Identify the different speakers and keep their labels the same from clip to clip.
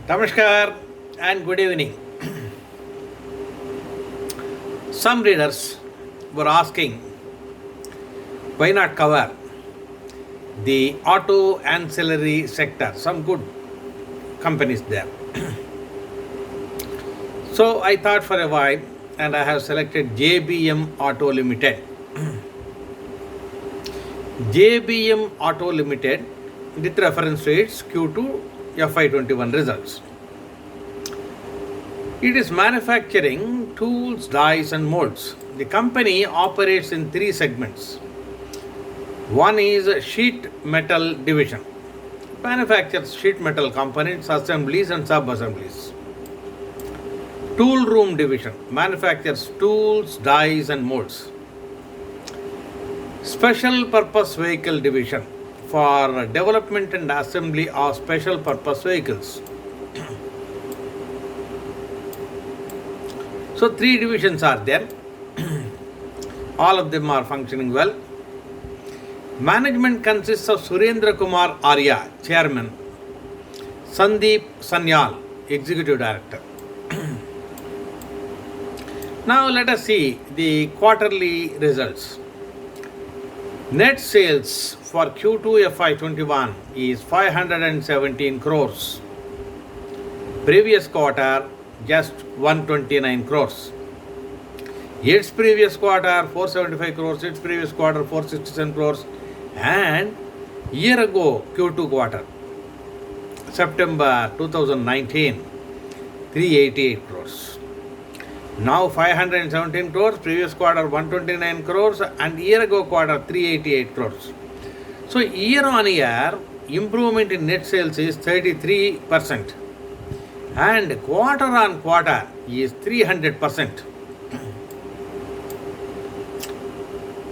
Speaker 1: Namaskar and good evening. Some readers were asking why not cover the auto ancillary sector, some good companies there. So I thought for a while and I have selected JBM Auto Limited. JBM Auto Limited with reference to its Q2 FY21 results. It is manufacturing tools, dies, and molds. The company operates in three segments. One is sheet metal division, manufactures sheet metal components, assemblies, and sub-assemblies. Tool room division manufactures tools, dies, and molds. Special purpose vehicle division for development and assembly of special purpose vehicles. So three divisions are there. All of them are functioning well. Management consists of Surendra Kumar Arya, Chairman, Sandeep Sanyal, Executive Director. Now let us see the quarterly results. Net sales for Q2 FY21 is 517 crores. Previous quarter just 129 crores. Its previous quarter 475 crores, its previous quarter 467 crores, and year ago Q2 quarter September 2019 388 crores. Now 517 crores, previous quarter 129 crores, and year ago quarter 388 crores. So year on year improvement in net sales is 33%. And quarter on quarter is 300%.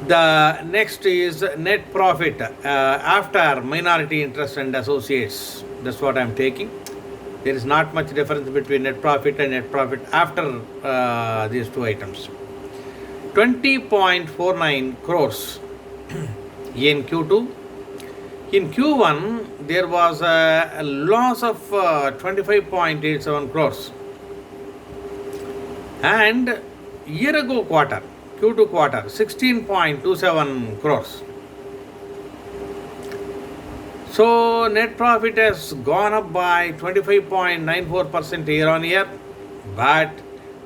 Speaker 1: The next is net profit after minority interest and associates. That's what I am taking. There is not much difference between net profit and net profit after these two items. 20.49 crores in Q2. In Q1, there was a loss of 25.87 crores. And year ago quarter, Q2 quarter, 16.27 crores. So net profit has gone up by 25.94% year on year, but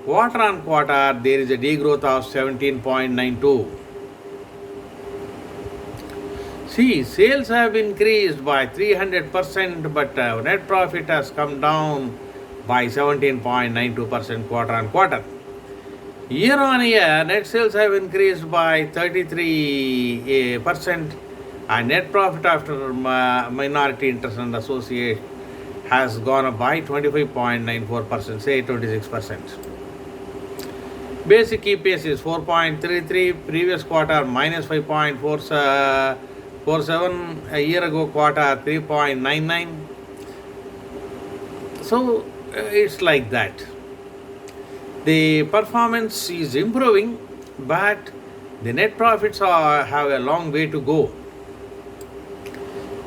Speaker 1: quarter on quarter there is a degrowth of 17.92. See, sales have increased by 300%, but net profit has come down by 17.92% quarter on quarter. Year on year, net sales have increased by 33%, and net profit after minority interest and associate has gone up by 25.94%, say 26%. Basic EPS is 4.33, previous quarter minus 5.47, a year ago quarter 3.99. So it's like that. The performance is improving, but the net profits have a long way to go.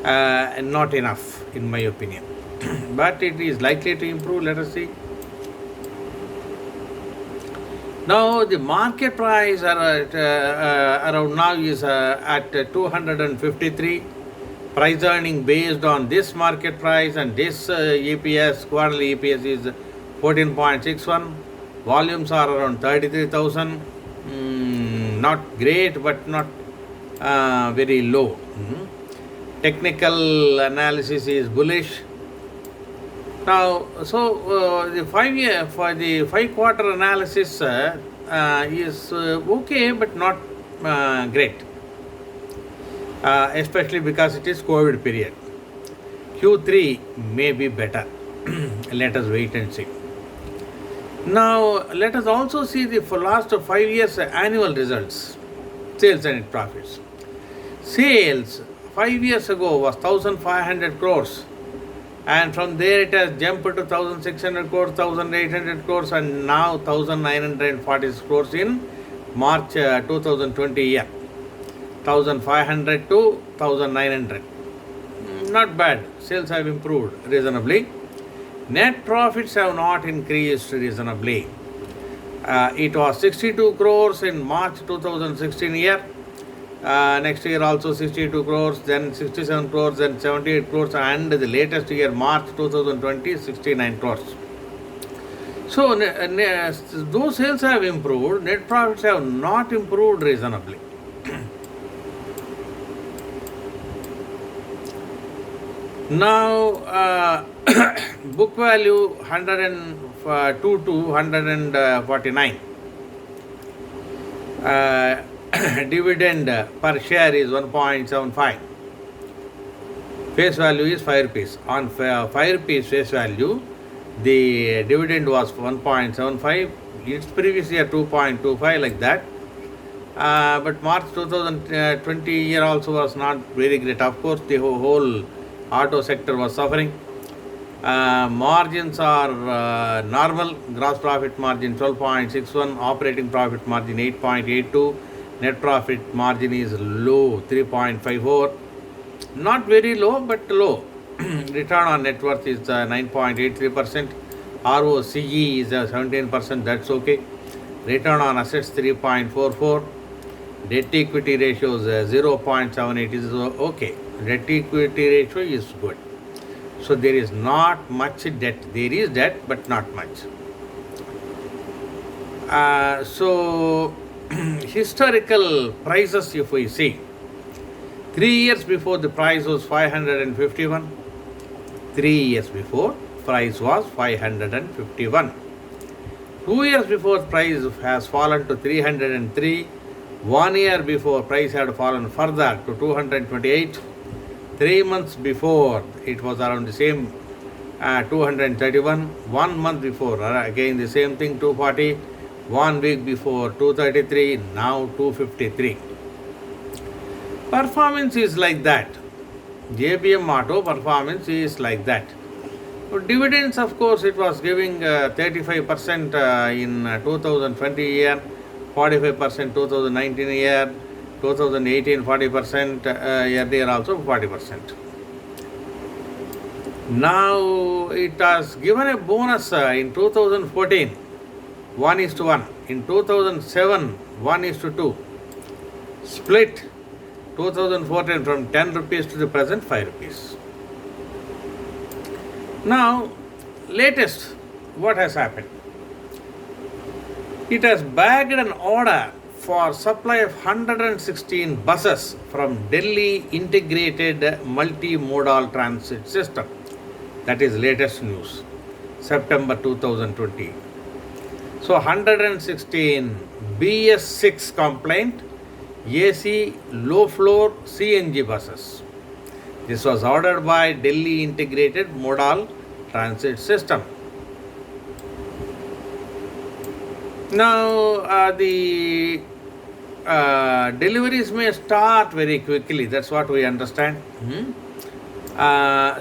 Speaker 1: And not enough, in my opinion. But it is likely to improve. Let us see. Now the market price around now is at 253. Price earning based on this market price and this EPS, quarterly EPS is 14.61. Volumes are around 33,000. Not great, but not very low. Technical analysis is bullish. Now, so the 5 quarter analysis is okay, but not great, especially because it is COVID period. Q3 may be better. Let us wait and see. Now, let us also see the last 5 years annual results, sales and net profits. Sales 5 years ago was 1,500 crores. And from there it has jumped to 1,600 crores, 1,800 crores, and now 1,940 crores in March 2020 year. 1,500 to 1,900. Not bad. Sales have improved reasonably. Net profits have not increased reasonably. It was 62 crores in March 2016 year. Next year also 62 crores, then 67 crores, then 78 crores, and the latest year March 2020 69 crores. So those sales have improved, net profits have not improved reasonably. Now book value 102 to 149. Dividend per share is 1.75. Face value is 5 rupees. On 5 rupees face value, the dividend was 1.75. Its previous year 2.25, like that. But March 2020 year also was not very great. Of course, the whole auto sector was suffering. Margins are normal. Gross profit margin 12.61, operating profit margin 8.82, net profit margin is low 3.54, not very low but low. Return on net worth is 9.83%, ROCE is 17%, that's okay. Return on assets 3.44, debt equity ratio is 0.78 is okay. Debt equity ratio is good. So there is not much debt. There is debt, but not much. So historical prices, if we see, 3 years before the price was 551. 3 years before, price was 551. 2 years before, price has fallen to 303. 1 year before, price had fallen further to 228. 3 months before, it was around the same 231. 1 month before, again the same thing, 240. 1 week before, 233. Now 253. Performance is like that. JBM Auto performance is like that. So dividends, of course, it was giving 35% in 2020 year, 45% 2019 year, 2018 40%, earlier also 40%. Now it has given a bonus in 2014, 1:1. In 2007, 1:2. Split 2014 from 10 rupees to the present 5 rupees. Now, latest, what has happened? It has bagged an order for supply of 116 buses from Delhi Integrated Multimodal Transit System. That is latest news, September 2020. So 116 BS6 compliant AC low floor CNG buses. This was ordered by Delhi Integrated Modal Transit System. Now the deliveries may start very quickly, that's what we understand.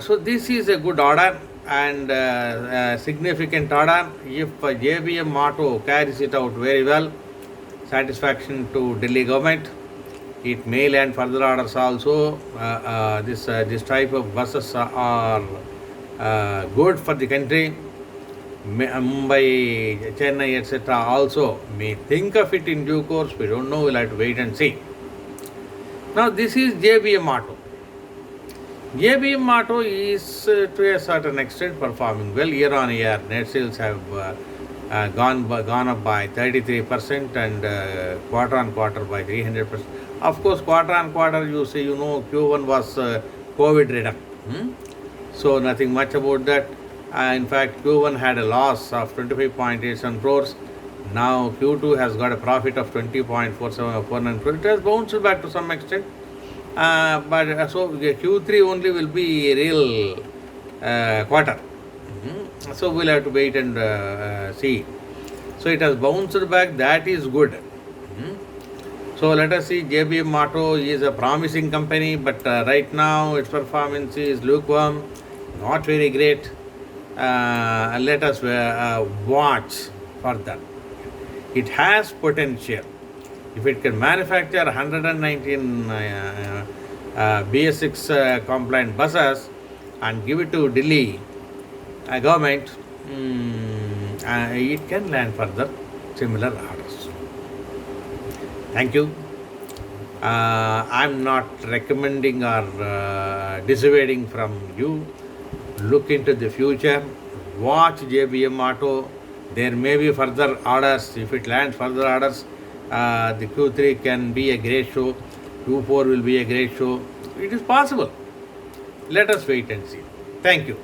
Speaker 1: So this is a good order and a significant order. If JBM Auto carries it out very well, satisfaction to Delhi government, it may land further orders also. This type of buses are good for the country. Mumbai, Chennai, etc. also may think of it in due course. We don't know, we'll have to wait and see. Now this is JBM Auto. JBM Auto is to a certain extent performing well. Year on year, net sales have gone up by 33% and quarter on quarter by 300%. Of course, quarter on quarter, you see, Q1 was COVID ridden. So nothing much about that. In fact, Q1 had a loss of 25.87 crores. Now Q2 has got a profit of 20.4749 crores. It has bounced back to some extent. But so Q3 only will be a real quarter. So we'll have to wait and see. So it has bounced back, that is good. So let us see. JBM Auto is a promising company, but right now its performance is lukewarm, not very great. Let us watch further. It has potential. If it can manufacture 119 BS6 compliant buses and give it to Delhi government, it can land further similar orders. Thank you. I'm not recommending or dissuading from you. Look into the future. Watch JBM Auto. There may be further orders. If it lands further orders, the Q3 can be a great show. Q4 will be a great show. It is possible. Let us wait and see. Thank you.